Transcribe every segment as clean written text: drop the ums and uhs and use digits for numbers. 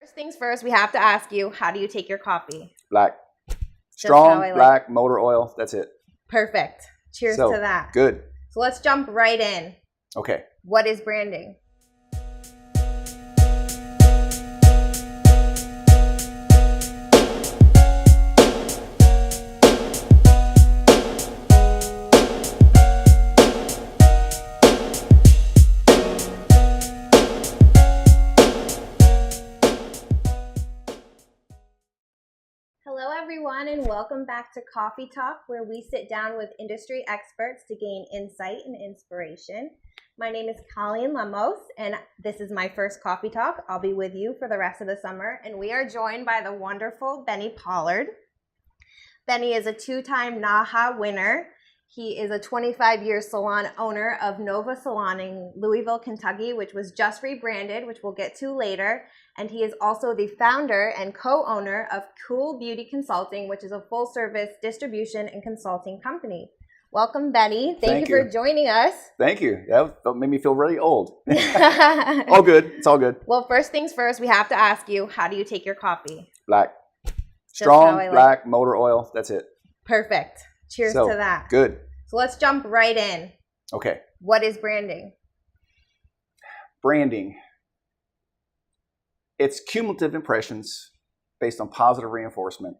First things first, we have to ask you, how do you take your coffee? Black. Just Strong, how I like black, motor oil. That's it. Perfect. Cheers to that. Good. So let's jump right in. Okay. What is branding? Hello everyone, and welcome back to Coffee Talk, where we sit down with industry experts to gain insight and inspiration. My name is Colleen Lemos, and this is my first Coffee Talk. I'll be with you for the rest of the summer, and we are joined by the wonderful Bennie Pollard. Bennie is a two-time NAHA winner. He is a 25-year salon owner of Nova Salon in Louisville, Kentucky, which was just rebranded, which we'll get to later. And he is also the founder and co-owner of Cool Beauty Consulting, which is a full-service distribution and consulting company. Welcome, Bennie. Thank you for joining us. Thank you. That made me feel really old. All good. It's all good. Well, first things first, we have to ask you, how do you take your coffee? Black. Strong, black, motor oil. That's it. Perfect. Cheers to that. Good. So let's jump right in. Okay. What is branding? Branding. It's cumulative impressions based on positive reinforcement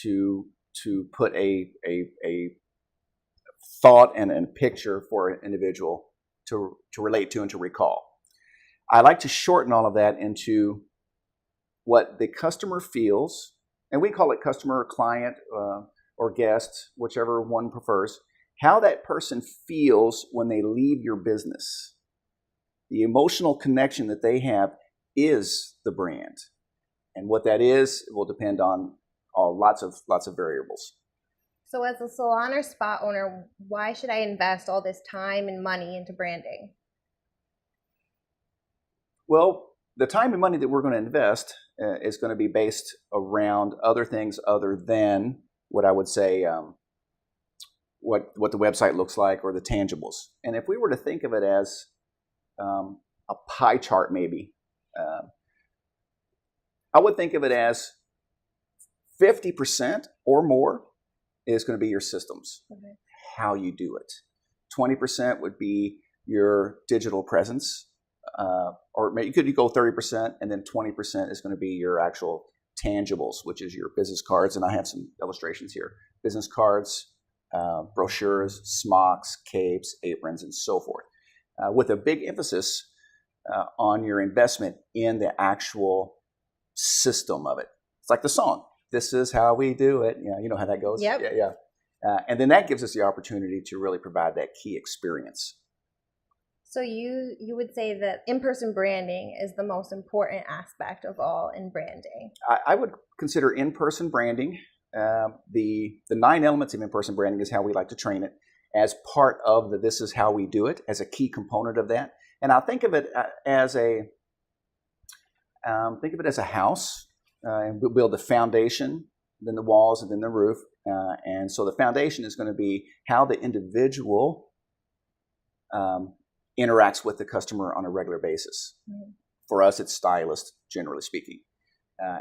to put a thought and a picture for an individual to relate to and to recall. I like to shorten all of that into what the customer feels, and we call it customer, client, or guest, whichever one prefers, how that person feels when they leave your business. The emotional connection that they have is the brand. And what that is will depend on lots of variables. So as a salon or spa owner, why should I invest all this time and money into branding? Well, the time and money that we're going to invest is going to be based around other things other than what I would say, what the website looks like or the tangibles. And if we were to think of it as a pie chart, maybe, I would think of it as 50% or more is going to be your systems, how you do it. 20% would be your digital presence, or maybe you go 30%, and then 20% is going to be your actual tangibles, which is your business cards. And I have some illustrations here. Business cards, brochures, smocks, capes, aprons, and so forth, with a big emphasis on your investment in the actual system of it. It's like the song, "This is how we do it." You know how that goes? Yep. Yeah. And then that gives us the opportunity to really provide that key experience. So you would say that in-person branding is the most important aspect of all in branding? I would consider in-person branding, the 9 elements of in-person branding is how we like to train it, as part of the "this is how we do it," as a key component of that. And I think of it as a house, and we'll build the foundation, then the walls, and then the roof. And so the foundation is going to be how the individual interacts with the customer on a regular basis. Mm-hmm. For us, it's stylists, generally speaking,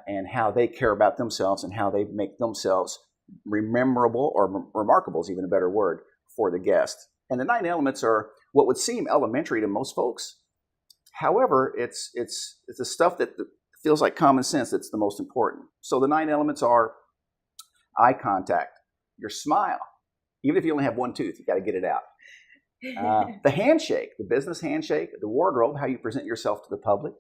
and how they care about themselves and how they make themselves memorable, or remarkable is even a better word, for the guest. And the 9 elements are what would seem elementary to most folks. However, it's the stuff that feels like common sense that's the most important. So the 9 elements are eye contact, your smile. Even if you only have one tooth, you got to get it out. The handshake, the business handshake, the wardrobe, how you present yourself to the public.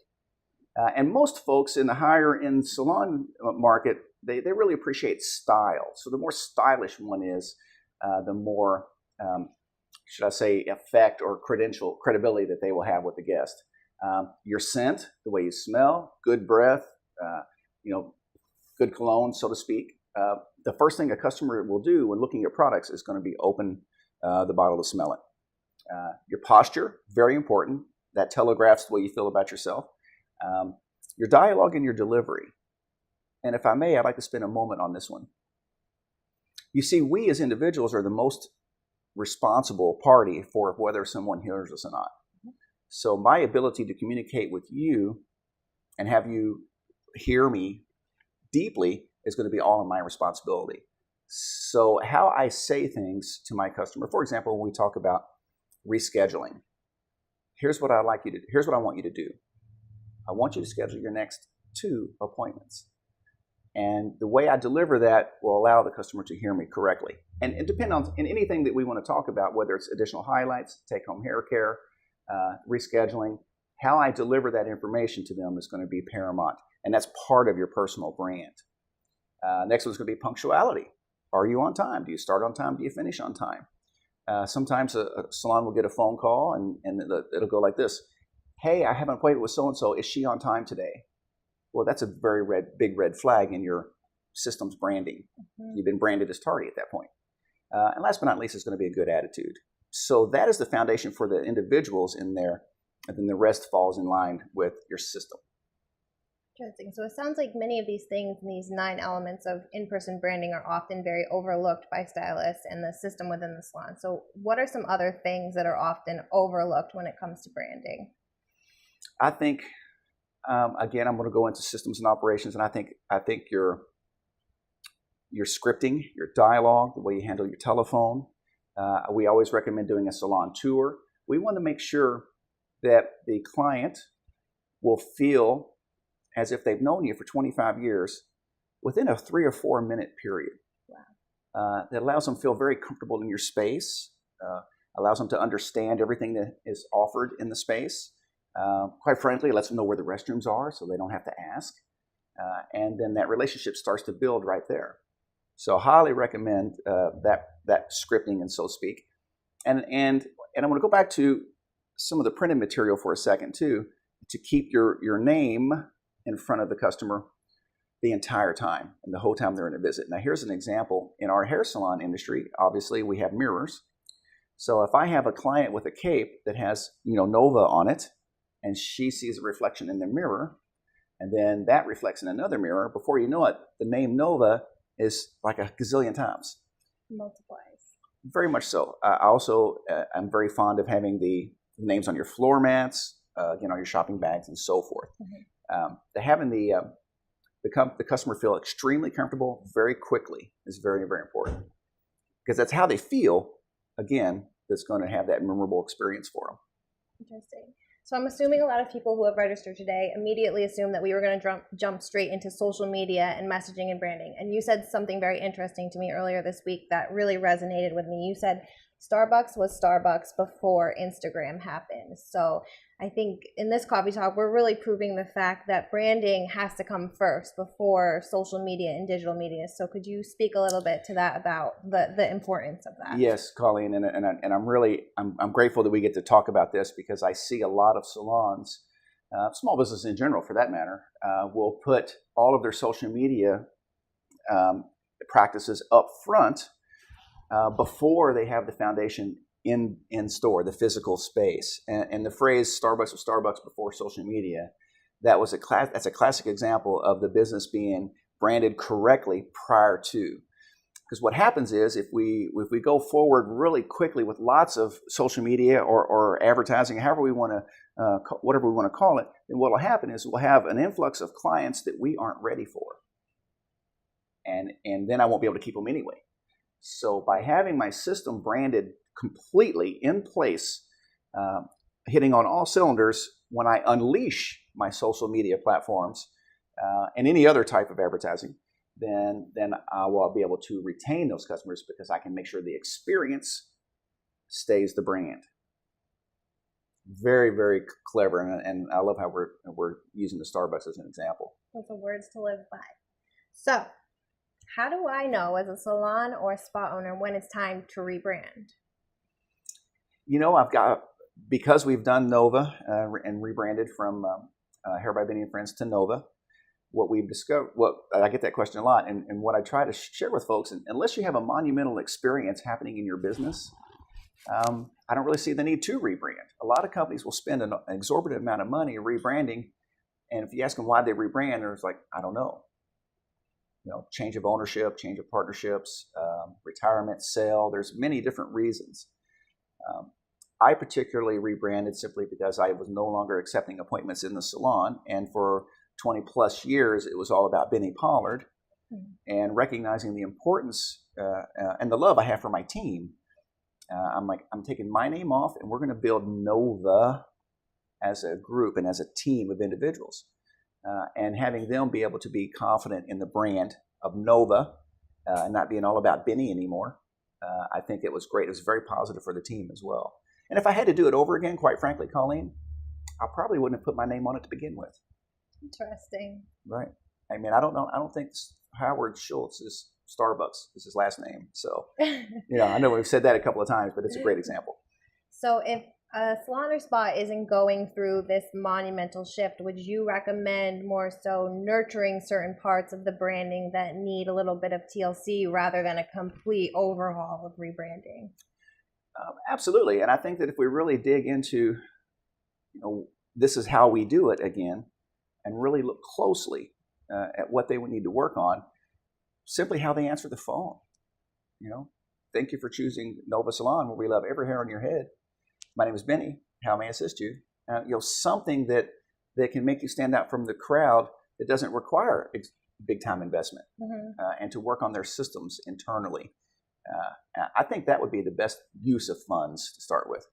And most folks in the higher end salon market, they really appreciate style. So the more stylish one is, the more, should I say, effect or credibility that they will have with the guest. Your scent, the way you smell, good breath, good cologne, so to speak. The first thing a customer will do when looking at products is going to be open the bottle to smell it. Your posture, very important. That telegraphs the way you feel about yourself. Your dialogue and your delivery. And if I may, I'd like to spend a moment on this one. You see, we as individuals are the most responsible party for whether someone hears us or not. So my ability to communicate with you and have you hear me deeply is going to be all in my responsibility. So how I say things to my customer, for example, when we talk about rescheduling, here's what I want you to do. I want you to schedule your next 2 appointments. And the way I deliver that will allow the customer to hear me correctly. And it depends on in anything that we want to talk about, whether it's additional highlights, take-home hair care, rescheduling, how I deliver that information to them is going to be paramount. And that's part of your personal brand. Next one's going to be punctuality. Are you on time? Do you start on time? Do you finish on time? Sometimes a salon will get a phone call and it'll go like this. Hey, I have an appointment with so-and-so. Is she on time today? Well, that's a very big red flag in your system's branding. You've been branded as tardy at that point. And last but not least is going to be a good attitude. So that is the foundation for the individuals in there, and then the rest falls in line with your system. Interesting. So it sounds like many of these things and these 9 elements of in-person branding are often very overlooked by stylists and the system within the salon. So what are some other things that are often overlooked when it comes to branding? I think, again, I'm going to go into systems and operations, and I think your scripting, your dialogue, the way you handle your telephone. We always recommend doing a salon tour. We want to make sure that the client will feel as if they've known you for 25 years within a 3 or 4 minute period. Wow. That allows them to feel very comfortable in your space, allows them to understand everything that is offered in the space. Quite frankly, it lets them know where the restrooms are so they don't have to ask. And then that relationship starts to build right there. So highly recommend that scripting, and so to speak. And I'm going to go back to some of the printed material for a second too, to keep your name in front of the customer the entire time and the whole time they're in a visit. Now here's an example. In our hair salon industry, obviously we have mirrors. So if I have a client with a cape that has Nova on it, and she sees a reflection in the mirror, and then that reflects in another mirror, before you know it, the name Nova is like a gazillion times. Multiplies. Very much so. I'm very fond of having the names on your floor mats, on your shopping bags, and so forth. Having the customer feel extremely comfortable very quickly is very, very important, because that's how they feel. Again, that's going to have that memorable experience for them. Interesting. So I'm assuming a lot of people who have registered today immediately assume that we were going to jump straight into social media and messaging and branding. And you said something very interesting to me earlier this week that really resonated with me. You said Starbucks was Starbucks before Instagram happened. So I think in this coffee talk, we're really proving the fact that branding has to come first before social media and digital media. So could you speak a little bit to that, about the importance of that? Yes, Colleen, and I'm grateful that we get to talk about this, because I see a lot of salons, small business in general for that matter, will put all of their social media practices up front before they have the foundation in store, the physical space. And the phrase Starbucks was Starbucks before social media, that's a classic example of the business being branded correctly prior to. Because what happens is, if we go forward really quickly with lots of social media or advertising, whatever we want to call it, then what will happen is we'll have an influx of clients that we aren't ready for. And then I won't be able to keep them anyway. So by having my system branded completely in place, hitting on all cylinders, when I unleash my social media platforms and any other type of advertising, then I will be able to retain those customers, because I can make sure the experience stays the brand. Very, very clever, and I love how we're using the Starbucks as an example. Those are words to live by. So, how do I know as a salon or a spa owner when it's time to rebrand? Because we've done Nova and rebranded from Hair by Bennie and Friends to Nova, what we've discovered, I get that question a lot, and what I try to share with folks, unless you have a monumental experience happening in your business, I don't really see the need to rebrand. A lot of companies will spend an exorbitant amount of money rebranding, and if you ask them why they rebrand, they're like, I don't know. Change of ownership, change of partnerships, retirement, sale. There's many different reasons. I particularly rebranded simply because I was no longer accepting appointments in the salon, and for 20 plus years, it was all about Bennie Pollard, and recognizing the importance and the love I have for my team. I'm taking my name off, and we're going to build Nova as a group and as a team of individuals, and having them be able to be confident in the brand of Nova and not being all about Bennie anymore. I think it was great. It was very positive for the team as well. And if I had to do it over again, quite frankly, Colleen, I probably wouldn't have put my name on it to begin with. Interesting. Right. I mean, I don't know. I don't think Howard Schultz is Starbucks is his last name. So, I know we've said that a couple of times, but it's a great example. So if a salon or spa isn't going through this monumental shift, would you recommend more so nurturing certain parts of the branding that need a little bit of TLC rather than a complete overhaul of rebranding? Absolutely. And I think that if we really dig into, this is how we do it again, and really look closely at what they would need to work on, simply how they answer the phone. Thank you for choosing Nova Salon, where we love every hair on your head. My name is Bennie. How may I assist you? Something that can make you stand out from the crowd that doesn't require big time investment, and to work on their systems internally. I think that would be the best use of funds to start with.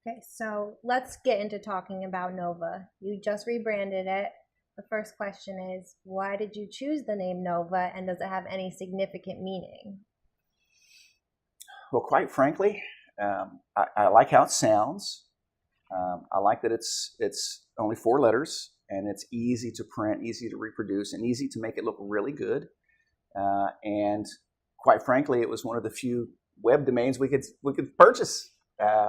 Okay, so let's get into talking about Nova. You just rebranded it. The first question is, why did you choose the name Nova, and does it have any significant meaning? Well, quite frankly, I like how it sounds. I like that it's only 4 letters, and it's easy to print, easy to reproduce, and easy to make it look really good. And quite frankly, it was one of the few web domains we could purchase,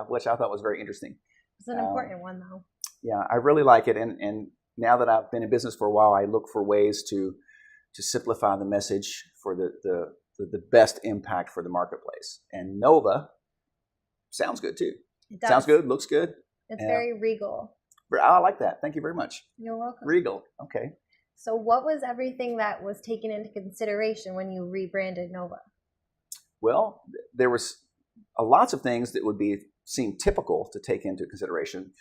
which I thought was very interesting. It's an important one, though. Yeah, I really like it, and now that I've been in business for a while, I look for ways to simplify the message for the best impact for the marketplace. And Nova sounds good too. It does. Sounds good, looks good. It's very regal. I like that. Thank you very much. You're welcome. Regal. Okay. So what was everything that was taken into consideration when you rebranded Nova? Well, there was lots of things that would seem typical to take into consideration.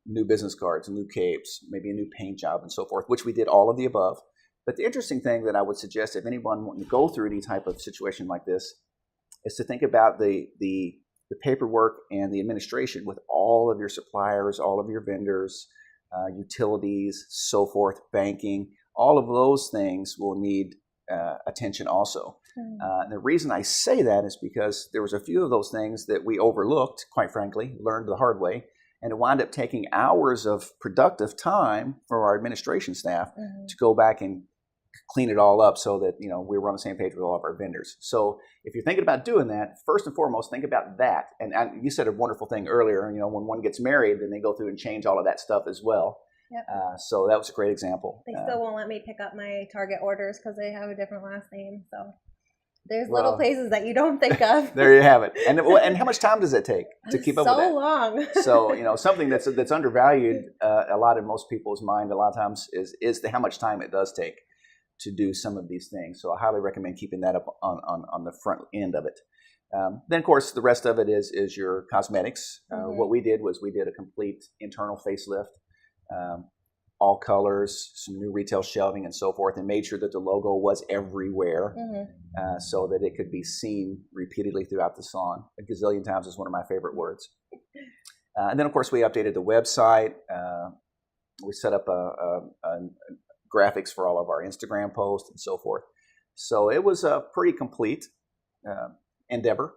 New business cards, new capes, maybe a new paint job and so forth, which we did all of the above. But the interesting thing that I would suggest if anyone wanting to go through any type of situation like this is to think about the paperwork and the administration with all of your suppliers, all of your vendors, utilities, so forth, banking. All of those things will need attention also. And the reason I say that is because there was a few of those things that we overlooked, quite frankly, learned the hard way, and it wound up taking hours of productive time for our administration staff to go back and clean it all up so that we were on the same page with all of our vendors. So if you're thinking about doing that, first and foremost, think about that. And you said a wonderful thing earlier. When one gets married, then they go through and change all of that stuff as well. Yep. So that was a great example. They still won't let me pick up my Target orders because they have a different last name. So there's little places that you don't think of. There you have it. And how much time does it take to keep up with that? So long. So something that's undervalued a lot in most people's mind a lot of times is how much time it does take to do some of these things. So I highly recommend keeping that up on the front end of it. Then of course the rest of it is your cosmetics. What we did was we did a complete internal facelift. All colors, some new retail shelving and so forth, and made sure that the logo was everywhere so that it could be seen repeatedly throughout the salon. A gazillion times is one of my favorite words. And then, of course, we updated the website. We set up graphics for all of our Instagram posts and so forth. So it was a pretty complete endeavor.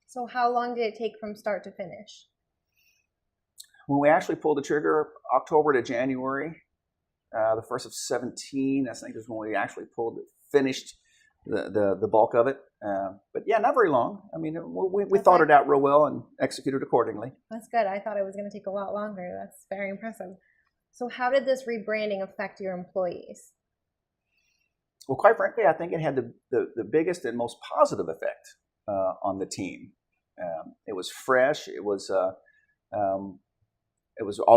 So how long did it take from start to finish? When we actually pulled the trigger, October to January, the first of 17, I think is when we actually finished the bulk of it. But yeah, not very long. I mean, we thought it out real well and executed accordingly. That's good. I thought it was going to take a lot longer. That's very impressive. So how did this rebranding affect your employees? Well, quite frankly, I think it had the biggest and most positive effect on the team. It was fresh. It was all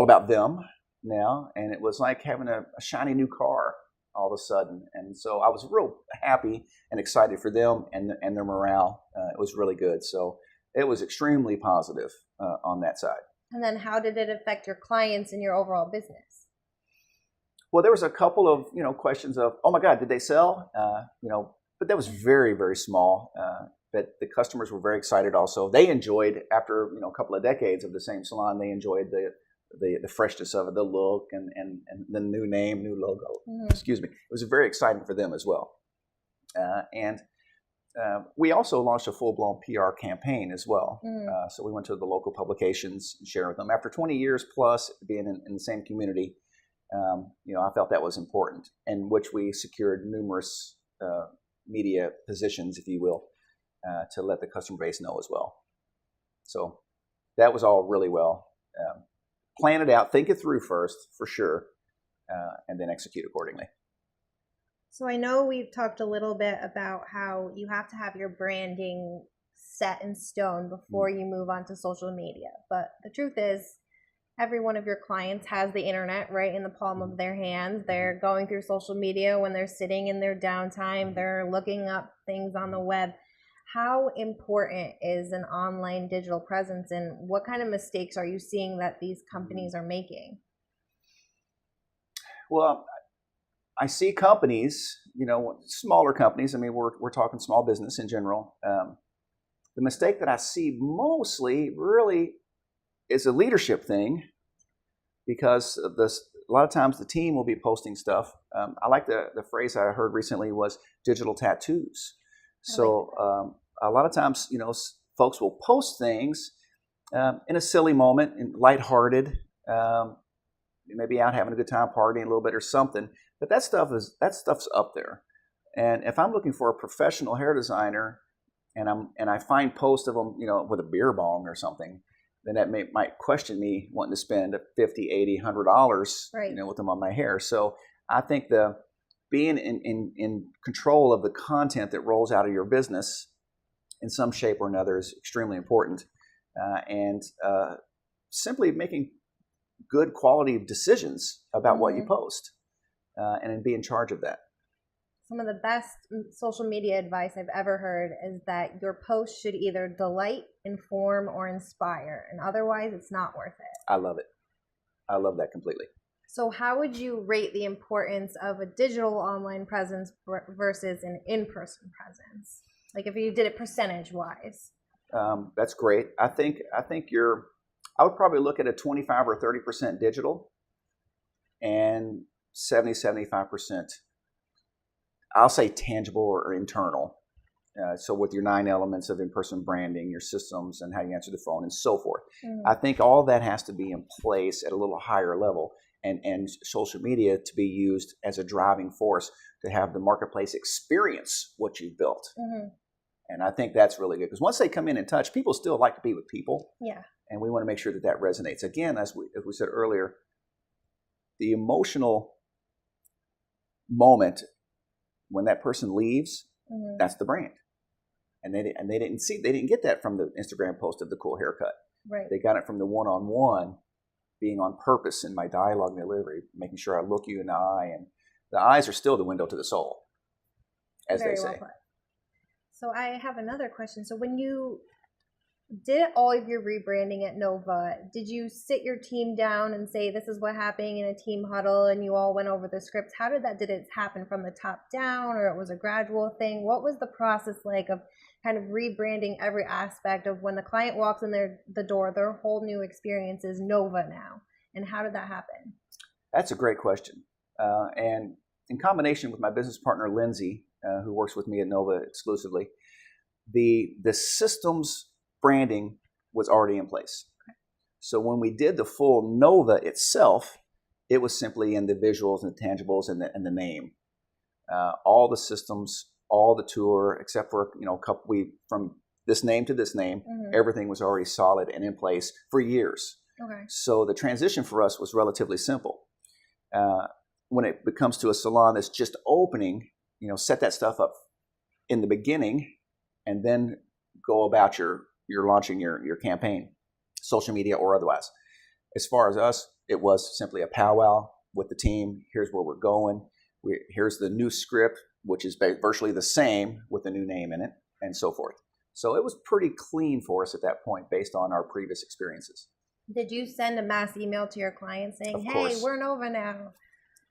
about them now, and it was like having a shiny new car all of a sudden. And so I was real happy and excited for them and their morale. It was really good. So it was extremely positive on that side. And then how did it affect your clients and your overall business? Well, there was a couple of questions of, oh my God, did they sell? But that was very, very small. But the customers were very excited. Also, they enjoyed, after a couple of decades of the same salon, they enjoyed the freshness of it, the look, and the new name, new logo. Excuse me. It was very exciting for them as well. And we also launched a full-blown PR campaign as well. So we went to the local publications and shared with them. After 20 years plus being in the same community, I felt that was important, in which we secured numerous media positions, if you will, to let the customer base know as well. So that was all really well. Plan it out, think it through first, for sure, and then execute accordingly. So I know we've talked a little bit about how you have to have your branding set in stone before you move on to social media. But the truth is, every one of your clients has the internet right in the palm of their hands. They're going through social media when they're sitting in their downtime. They're looking up things on the web. How important is an online digital presence, and what kind of mistakes are you seeing that these companies are making? Well, I see companies, smaller companies. I mean, we're talking small business in general. The mistake that I see mostly really is a leadership thing, because a lot of times the team will be posting stuff. I like the phrase I heard recently was digital tattoos. So a lot of times, folks will post things in a silly moment, and lighthearted, maybe out having a good time, partying a little bit or something. But that stuff's up there. And if I'm looking for a professional hair designer, and I find posts of them, with a beer bong or something, then that might question me wanting to spend $50, $80, $100, right, with them on my hair. So I think being in control of the content that rolls out of your business in some shape or another is extremely important, and simply making good quality decisions about what you post, and be in charge of that. Some of the best social media advice I've ever heard is that your post should either delight, inform, or inspire, and otherwise it's not worth it. I love it. I love that completely. So how would you rate the importance of a digital online presence versus an in-person presence? Like if you did it percentage-wise. That's great. I think I would probably look at a 25 or 30% digital, and 75%, I'll say tangible or internal. So with your 9 elements of in-person branding, your systems, and how you answer the phone, and so forth. I think all that has to be in place at a little higher level, and social media to be used as a driving force to have the marketplace experience what you've built. And I think that's really good, because once they come in and touch, people still like to be with people. Yeah. And we want to make sure that resonates. Again, as we said earlier, the emotional moment when that person leaves, that's the brand. And they didn't get that from the Instagram post of the cool haircut. Right. They got it from the one-on-one, being on purpose in my dialogue and delivery, making sure I look you in the eye, and the eyes are still the window to the soul, as they say. Well put. So I have another question. So when you did all of your rebranding at Nova, did you sit your team down and say, this is what happening in a team huddle, and you all went over the scripts? How did it happen from the top down, or it was a gradual thing? What was the process like of kind of rebranding every aspect of when the client walks in the door, their whole new experience is Nova now? And how did that happen? That's a great question. And in combination with my business partner, Lindsay, who works with me at Nova exclusively, the systems branding was already in place. Okay. So when we did the full Nova itself, it was simply in the visuals and the tangibles and the name. All the systems, all the tour, except for from this name to this name, everything was already solid and in place for years. Okay. So the transition for us was relatively simple. When it comes to a salon that's just opening, set that stuff up in the beginning, and then go about your launching your campaign, social media or otherwise. As far as us, it was simply a powwow with the team. Here's where we're going. Here's the new script, which is virtually the same with a new name in it, and so forth. So it was pretty clean for us at that point based on our previous experiences. Did you send a mass email to your clients saying, hey, we're Nova now?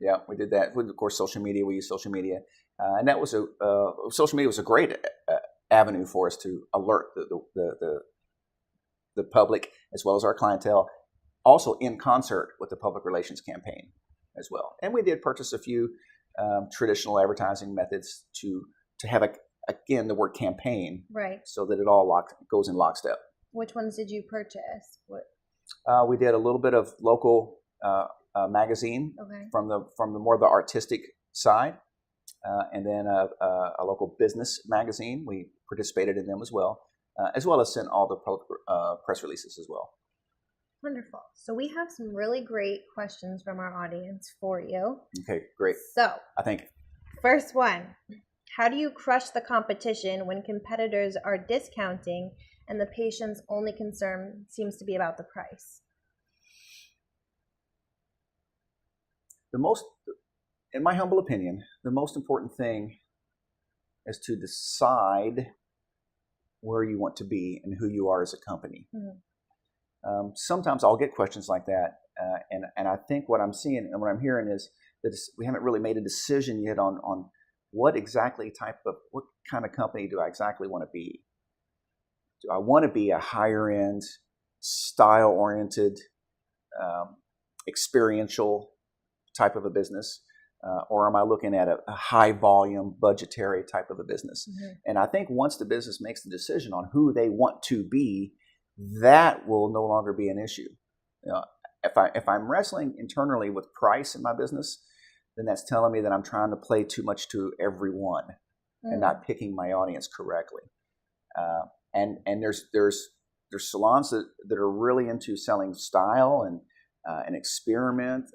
Yeah, we did that. Of course, social media. We use social media, and that was social media was a great avenue for us to alert the public as well as our clientele. Also, in concert with the public relations campaign as well, and we did purchase a few traditional advertising methods to have again the word campaign, right, so that it all goes in lockstep. Which ones did you purchase? What? We did a little bit of local magazine from the more the artistic side, and then a local business magazine. We participated in them as well as sent all the public press releases as well. Wonderful. So we have some really great questions from our audience for you. Okay, great. So I think first one, how do you crush the competition when competitors are discounting and the patient's only concern seems to be about the price? In my humble opinion, the most important thing is to decide where you want to be and who you are as a company. Mm-hmm. Sometimes I'll get questions like that, and I think what I'm seeing and what I'm hearing is that we haven't really made a decision yet on what kind of company do I exactly want to be. Do I want to be a higher end, style oriented, experiential type of a business, or am I looking at a high volume, budgetary type of a business? Mm-hmm. And I think once the business makes the decision on who they want to be, that will no longer be an issue. If I'm wrestling internally with price in my business, then that's telling me that I'm trying to play too much to everyone and not picking my audience correctly. And there's salons that are really into selling style and experience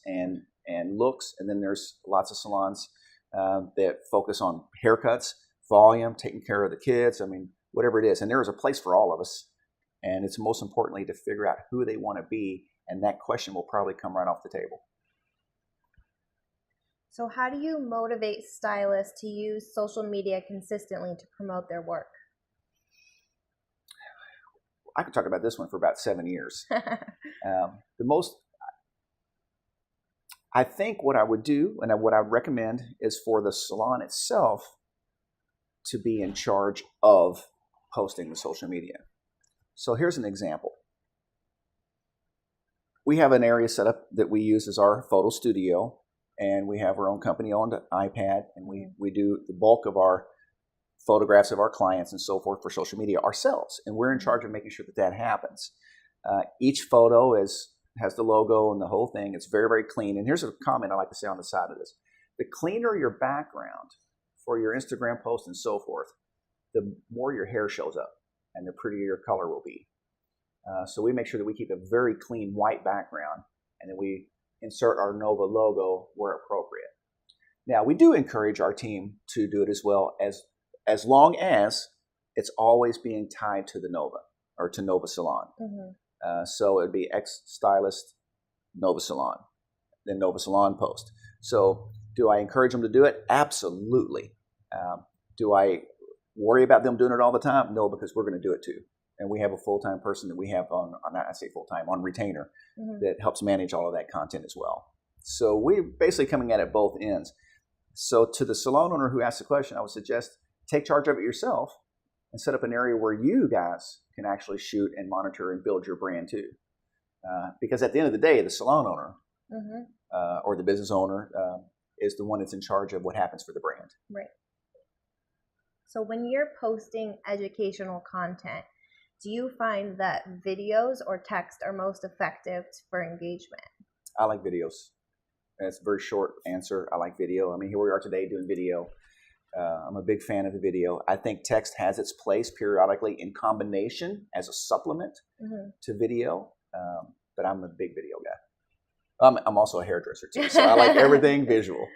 and looks, and then there's lots of salons that focus on haircuts, volume, taking care of the kids. I mean, whatever it is. And there is a place for all of us. And it's most importantly to figure out who they want to be. And that question will probably come right off the table. So how do you motivate stylists to use social media consistently to promote their work? I could talk about this one for about 7 years. I think what I would do and what I would recommend is for the salon itself to be in charge of posting the social media. So here's an example. We have an area set up that we use as our photo studio, and we have our own company-owned iPad, and we do the bulk of our photographs of our clients and so forth for social media ourselves, and we're in charge of making sure that happens. Each photo has the logo and the whole thing. It's very, very clean. And here's a comment I like to say on the side of this. The cleaner your background for your Instagram post and so forth, the more your hair shows up and the prettier your color will be. So we make sure that we keep a very clean white background, and then we insert our Nova logo where appropriate. Now, we do encourage our team to do it as well, as long as it's always being tied to the Nova or to Nova Salon. Mm-hmm. So it'd be ex-stylist Nova Salon, then Nova Salon post. So do I encourage them to do it? Absolutely. Do I worry about them doing it all the time? No, because we're going to do it too. And we have a full-time person that we have on retainer, mm-hmm. that helps manage all of that content as well. So we're basically coming at it both ends. So to the salon owner who asked the question, I would suggest take charge of it yourself and set up an area where you guys can actually shoot and monitor and build your brand too. Because at the end of the day, the salon owner, mm-hmm. Or the business owner is the one that's in charge of what happens for the brand. Right. So when you're posting educational content, do you find that videos or text are most effective for engagement? I like videos. That's a very short answer. I like video. I mean, here we are today doing video. I'm a big fan of the video. I think text has its place periodically in combination as a supplement, mm-hmm. to video, but I'm a big video guy. I'm also a hairdresser too, so I like everything visual.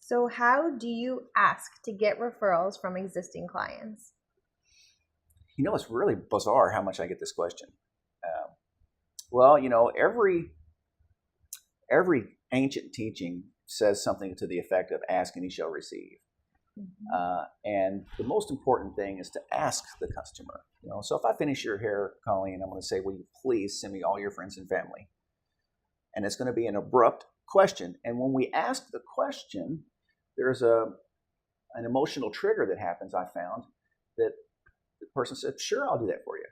So how do you ask to get referrals from existing clients? You know, it's really bizarre how much I get this question. Well, you know, every ancient teaching says something to the effect of ask and you shall receive. Mm-hmm. And the most important thing is to ask the customer. You know, so if I finish your hair, Colleen, I'm going to say, will you please send me all your friends and family? and it's going to be an abrupt question. And when we ask the question, there's an emotional trigger that happens, I found, that the person said, sure, I'll do that for you.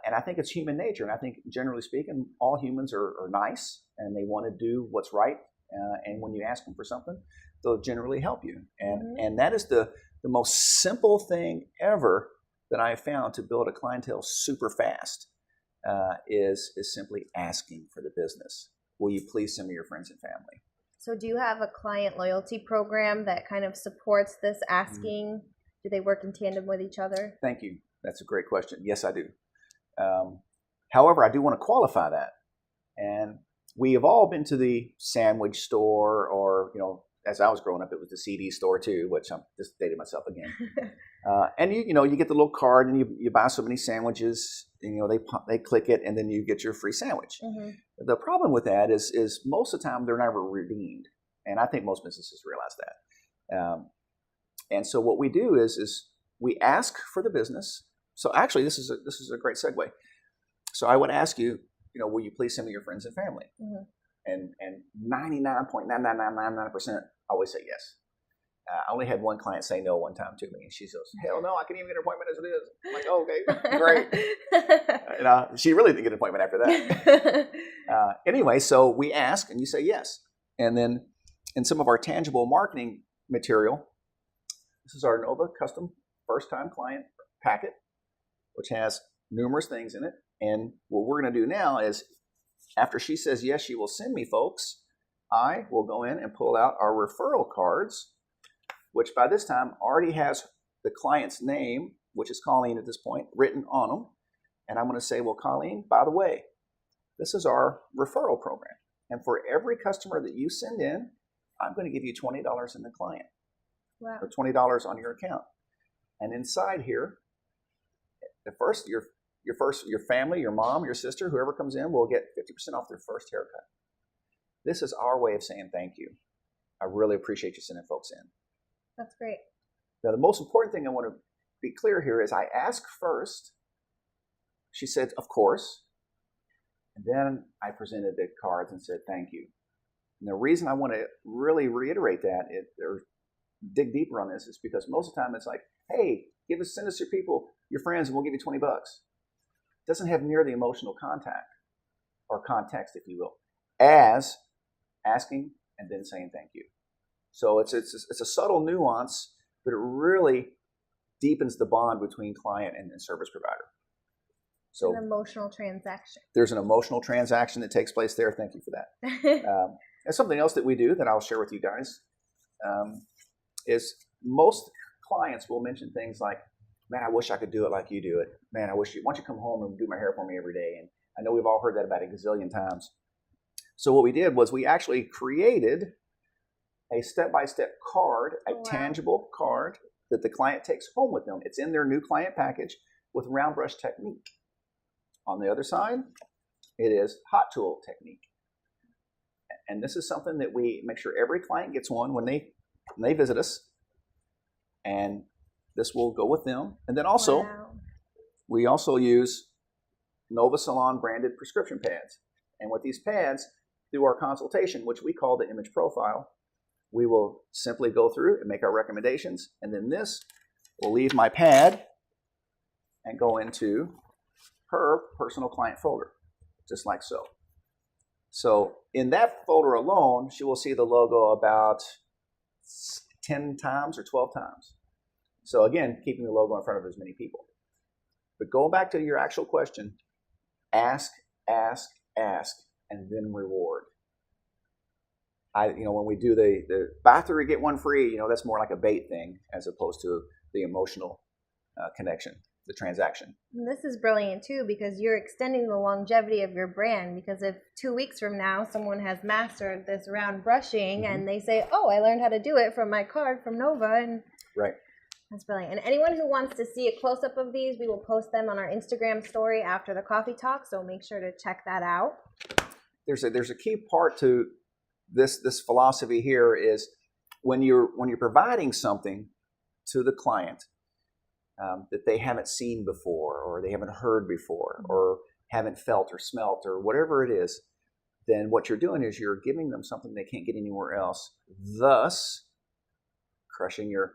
And I think it's human nature. And I think, generally speaking, all humans are nice and they want to do what's right. And when you ask them for something, they'll generally help you. And that is the most simple thing ever that I have found to build a clientele super fast, is simply asking for the business. Will you please send me your friends and family? So do you have a client loyalty program that kind of supports this asking? Do they work in tandem with each other? Thank you. That's a great question. Yes, I do. However, I do want to qualify that. And we have all been to the sandwich store, or, as I was growing up, it was the CD store too, which I'm just dating myself again. And you get the little card and you buy so many sandwiches, and, they click it and then you get your free sandwich. Mm-hmm. The problem with that is most of the time they're never redeemed. And I think most businesses realize that. And so what we do is we ask for the business. So actually, this is a great segue. So I would ask you, will you please send me your friends and family? Mm-hmm. And 99.99999% always say yes. I only had one client say no one time to me, and she goes, hell no, I can't even get an appointment as it is. I'm like, oh, okay, great. And she really didn't get an appointment after that. Anyway, so we ask, and you say yes. And then in some of our tangible marketing material, this is our Nova custom first-time client packet, which has numerous things in it. And what we're going to do now is, after she says yes, she will send me folks, I will go in and pull out our referral cards, which by this time already has the client's name, which is Colleen at this point, written on them. And I'm going to say, well, Colleen, by the way, this is our referral program. And for every customer that you send in, I'm going to give you $20 in the client. Wow. Or $20 on your account. And inside here, your family, your mom, your sister, whoever comes in will get 50% off their first haircut. This is our way of saying thank you. I really appreciate you sending folks in. That's great. Now, the most important thing I want to be clear here is I ask first. She said, of course. And then I presented the cards and said, thank you. And the reason I want to really reiterate that or dig deeper on this is because most of the time it's like, hey, send us your people, your friends, and we'll give you $20. It doesn't have near the emotional contact or context, if you will, as asking and then saying thank you. So it's a subtle nuance, but it really deepens the bond between client and service provider. So an emotional transaction. There's an emotional transaction that takes place there. Thank you for that. And something else that we do that I'll share with you guys is most clients will mention things like, man, I wish I could do it like you do it. Man, why don't you come home and do my hair for me every day? And I know we've all heard that about a gazillion times. So what we did was we actually created a step-by-step card, tangible card that the client takes home with them. It's in their new client package with round brush technique. On the other side, it is hot tool technique. And this is something that we make sure every client gets one when they visit us. And this will go with them. And then also, we also use Nova Salon branded prescription pads. And with these pads, through our consultation, which we call the image profile, we will simply go through and make our recommendations. And then this will leave my pad and go into her personal client folder, just like so. So in that folder alone, she will see the logo about 10 times or 12 times. So again, keeping the logo in front of as many people. But going back to your actual question, ask, ask, ask, and then reward. When we do the buy three, get one free, that's more like a bait thing as opposed to the emotional connection, the transaction. And this is brilliant too, because you're extending the longevity of your brand. Because if 2 weeks from now someone has mastered this round brushing and they say, oh, I learned how to do it from my card from Nova, and right. That's brilliant. And anyone who wants to see a close-up of these, we will post them on our Instagram story after the coffee talk, so make sure to check that out. There's a key part to this philosophy here is when you're providing something to the client that they haven't seen before or they haven't heard before or haven't felt or smelt or whatever it is, then what you're doing is you're giving them something they can't get anywhere else, thus crushing your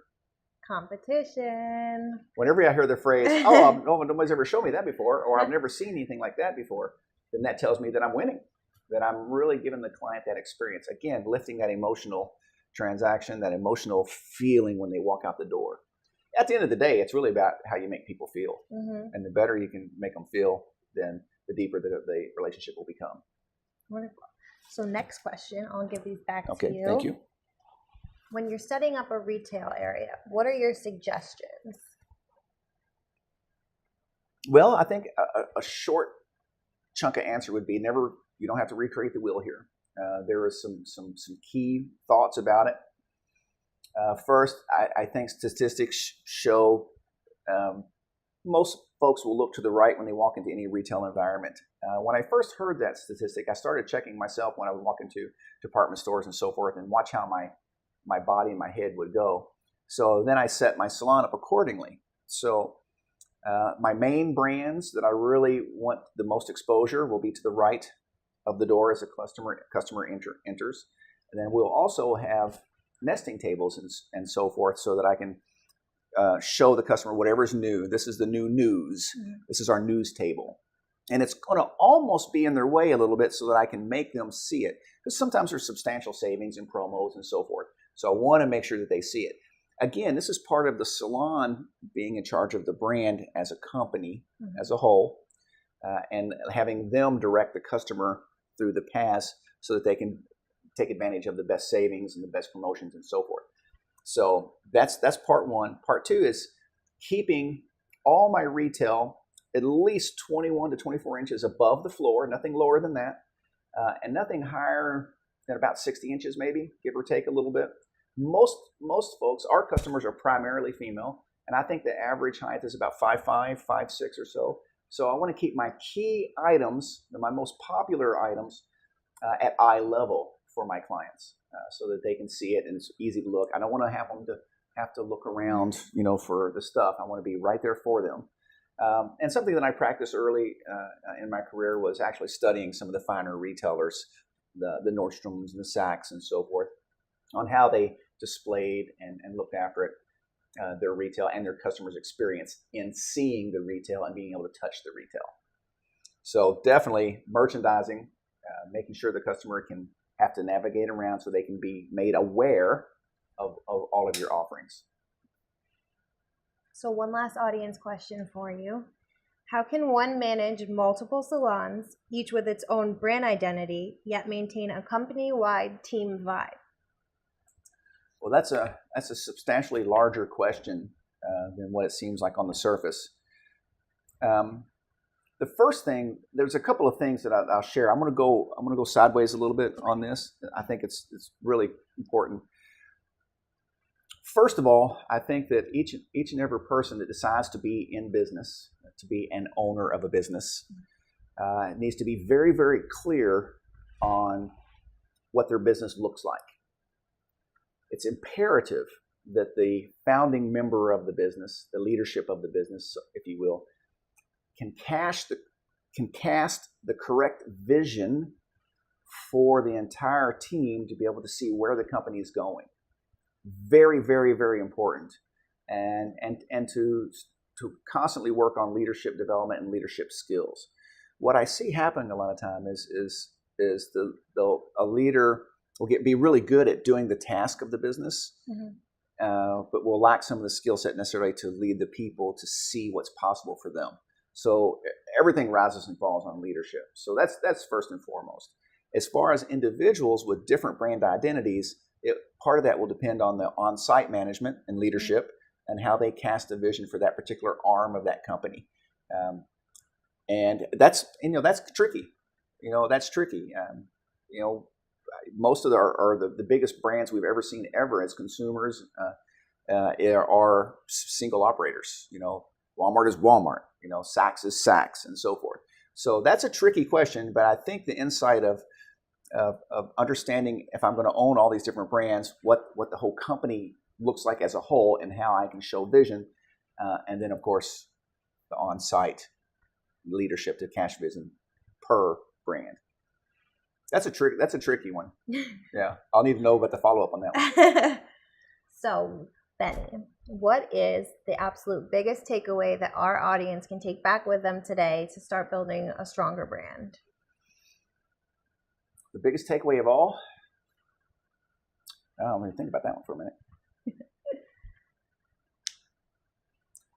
competition. Whenever I hear the phrase, oh, nobody's ever shown me that before, or I've never seen anything like that before, then that tells me that I'm winning, that I'm really giving the client that experience. Again, lifting that emotional transaction, that emotional feeling when they walk out the door. At the end of the day, it's really about how you make people feel. And the better you can make them feel, then the deeper the relationship will become. Wonderful. So next question, I'll give these back to you. Okay, thank you. When you're setting up a retail area, what are your suggestions? Well, I think a short chunk of answer would be you don't have to recreate the wheel here. There are some key thoughts about it. First, I think statistics show most folks will look to the right when they walk into any retail environment. When I first heard that statistic, I started checking myself when I would walk into department stores and so forth and watch how my body and my head would go. So then I set my salon up accordingly. So my main brands that I really want the most exposure will be to the right of the door as a customer enters. And then we'll also have nesting tables and so forth so that I can show the customer whatever's new. This is the new news. This is our news table. And it's going to almost be in their way a little bit so that I can make them see it. Because sometimes there's substantial savings and promos and so forth. So I want to make sure that they see it. Again, this is part of the salon being in charge of the brand as a company, as a whole, and having them direct the customer through the paths so that they can take advantage of the best savings and the best promotions and so forth. So that's part one. Part two is keeping all my retail at least 21 to 24 inches above the floor, nothing lower than that, and nothing higher than about 60 inches maybe, give or take a little bit. Most folks, our customers are primarily female, and I think the average height is about 5'5", 5'6" or so. So I want to keep my key items, my most popular items, at eye level for my clients, so that they can see it and it's easy to look. I don't want to have them to have to look around, for the stuff. I want to be right there for them. And something that I practiced early in my career was actually studying some of the finer retailers, the Nordstroms and the Saks and so forth, on how they displayed and looked after it, their retail and their customers' experience in seeing the retail and being able to touch the retail. So definitely merchandising, making sure the customer can have to navigate around so they can be made aware of all of your offerings. So one last audience question for you. How can one manage multiple salons, each with its own brand identity, yet maintain a company-wide team vibe? Well, that's a substantially larger question than what it seems like on the surface. The first thing, there's a couple of things that I'll share. I'm going to go sideways a little bit on this. I think it's really important. First of all, I think that each and every person that decides to be in business, to be an owner of a business, needs to be very, very clear on what their business looks like. It's imperative that the founding member of the business, the leadership of the business, if you will, can cast the correct vision for the entire team to be able to see where the company is going. Very, very, very important, and to constantly work on leadership development and leadership skills. What I see happening a lot of time is a leader will be really good at doing the task of the business, but will lack some of the skill set necessary to lead the people to see what's possible for them. So everything rises and falls on leadership. So that's first and foremost. As far as individuals with different brand identities, part of that will depend on the on-site management and leadership and how they cast a vision for that particular arm of that company. And that's tricky. That's tricky. Most of the biggest brands we've ever seen as consumers are single operators. Walmart is Walmart. Saks is Saks, and so forth. So that's a tricky question, but I think the insight of understanding if I'm going to own all these different brands, what the whole company looks like as a whole, and how I can show vision, and then of course the on-site leadership to cash vision per brand. That's a tricky one. Yeah, I'll need to know about the follow up on that one. So, Benny, what is the absolute biggest takeaway that our audience can take back with them today to start building a stronger brand? The biggest takeaway of all? Let me think about that one for a minute.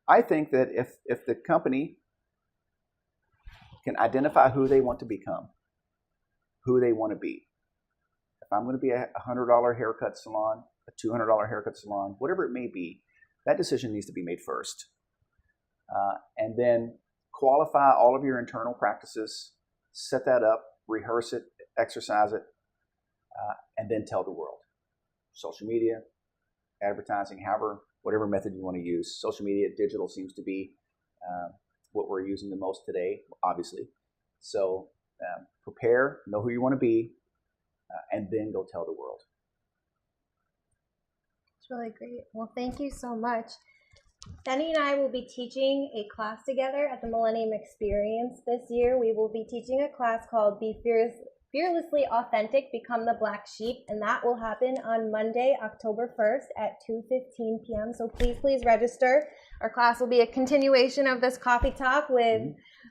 I think that if the company can identify who they want to become, who they want to be. If I'm going to be a $100 haircut salon, a $200 haircut salon, whatever it may be, that decision needs to be made first. And then qualify all of your internal practices, set that up, rehearse it, exercise it, and then tell the world. Social media, advertising, whatever method you want to use. Social media, digital seems to be what we're using the most today, obviously. So prepare, know who you want to be, and then go tell the world. It's really great. Well, thank you so much. Benny and I will be teaching a class together at the Millennium Experience this year. We will be teaching a class called Be Fearlessly Authentic, Become the Black Sheep, and that will happen on Monday, October 1st at 2:15 p.m. So please register. Our class will be a continuation of this coffee talk with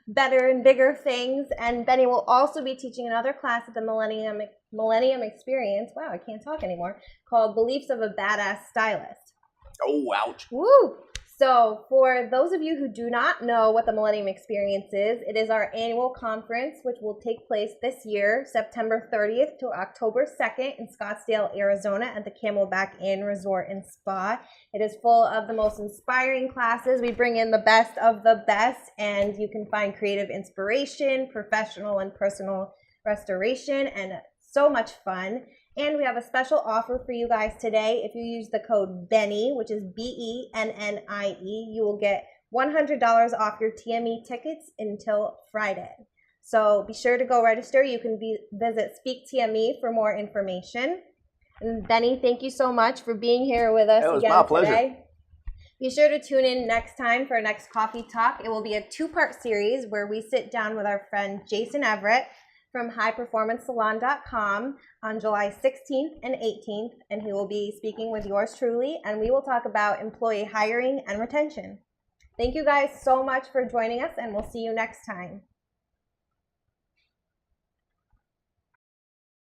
better and bigger things, and Benny will also be teaching another class at the Millennium Experience, wow, I can't talk anymore, called Beliefs of a Badass Stylist. Oh, ouch. Woo! So for those of you who do not know what the Millennium Experience is, it is our annual conference, which will take place this year, September 30th to October 2nd in Scottsdale, Arizona at the Camelback Inn Resort and Spa. It is full of the most inspiring classes. We bring in the best of the best, and you can find creative inspiration, professional and personal restoration, and so much fun. And we have a special offer for you guys today. If you use the code BENNIE, which is BENNIE, you will get $100 off your TME tickets until Friday. So be sure to go register. You can visit Speak TME for more information. And Benny, thank you so much for being here with us again today. Be sure to tune in next time for our next coffee talk. It will be a 2-part series where we sit down with our friend Jason Everett from highperformancesalon.com on July 16th and 18th, and he will be speaking with yours truly, and we will talk about employee hiring and retention. Thank you guys so much for joining us, and we'll see you next time.